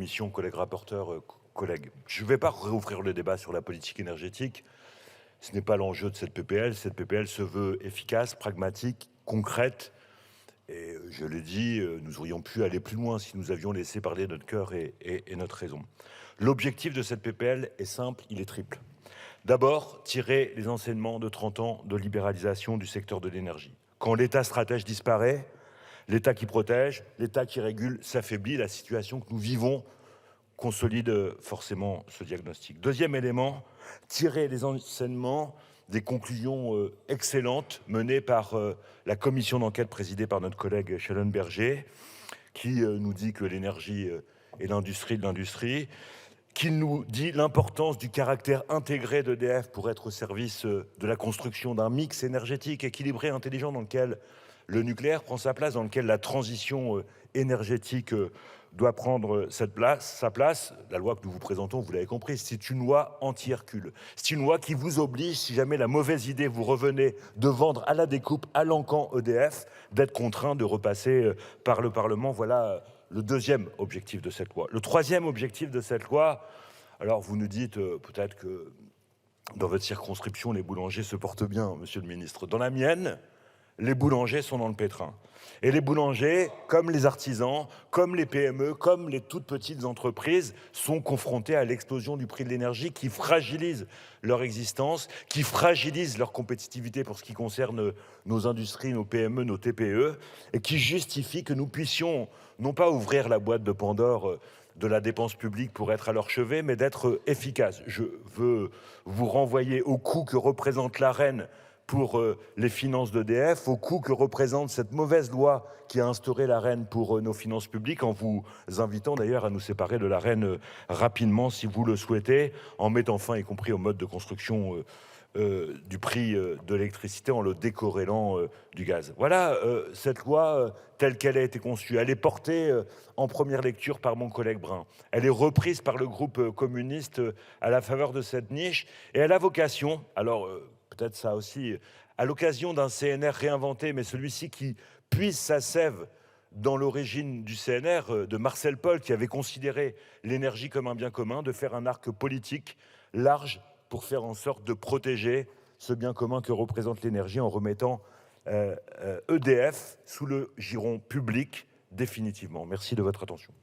commission, collègues rapporteurs, collègues. Je ne vais pas réouvrir le débat sur la politique énergétique. Ce n'est pas l'enjeu de cette PPL. Cette PPL se veut efficace, pragmatique, concrète. Et je l'ai dit, nous aurions pu aller plus loin si nous avions laissé parler notre cœur et notre raison. L'objectif de cette PPL est simple, il est triple. D'abord, tirer les enseignements de 30 ans de libéralisation du secteur de l'énergie. Quand l'État stratège disparaît, l'État qui protège, l'État qui régule s'affaiblit. La situation que nous vivons consolide forcément ce diagnostic. Deuxième élément, tirer les enseignements des conclusions excellentes menées par la commission d'enquête présidée par notre collègue Schellenberger, qui nous dit que l'énergie est l'industrie de l'industrie, qui nous dit l'importance du caractère intégré d'EDF pour être au service de la construction d'un mix énergétique équilibré, intelligent, dans lequel le nucléaire prend sa place, dans lequel la transition énergétique doit prendre sa place. La loi que nous vous présentons, vous l'avez compris, c'est une loi anti-Hercule. C'est une loi qui vous oblige, si jamais la mauvaise idée vous revenait de vendre à la découpe, à l'encan EDF, d'être contraint de repasser par le Parlement. Voilà le deuxième objectif de cette loi. Le troisième objectif de cette loi, alors vous nous dites peut-être que dans votre circonscription, les boulangers se portent bien, monsieur le ministre. Dans la mienne, les boulangers sont dans le pétrin. Et les boulangers, comme les artisans, comme les PME, comme les toutes petites entreprises, sont confrontés à l'explosion du prix de l'énergie qui fragilise leur existence, qui fragilise leur compétitivité pour ce qui concerne nos industries, nos PME, nos TPE, et qui justifie que nous puissions non pas ouvrir la boîte de Pandore de la dépense publique pour être à leur chevet, mais d'être efficaces. Je veux vous renvoyer au coût que représente l'Arenh pour les finances d'EDF, au coût que représente cette mauvaise loi qui a instauré l'Arenh pour nos finances publiques, en vous invitant d'ailleurs à nous séparer de l'Arenh rapidement si vous le souhaitez, en mettant fin y compris au mode de construction du prix de l'électricité en le décorrélant du gaz. Voilà cette loi telle qu'elle a été conçue. Elle est portée en première lecture par mon collègue Brun. Elle est reprise par le groupe communiste à la faveur de cette niche et elle a vocation, alors peut-être ça aussi, à l'occasion d'un CNR réinventé, mais celui-ci qui puise sa sève dans l'origine du CNR de Marcel Paul, qui avait considéré l'énergie comme un bien commun, de faire un arc politique large pour faire en sorte de protéger ce bien commun que représente l'énergie en remettant EDF sous le giron public définitivement. Merci de votre attention.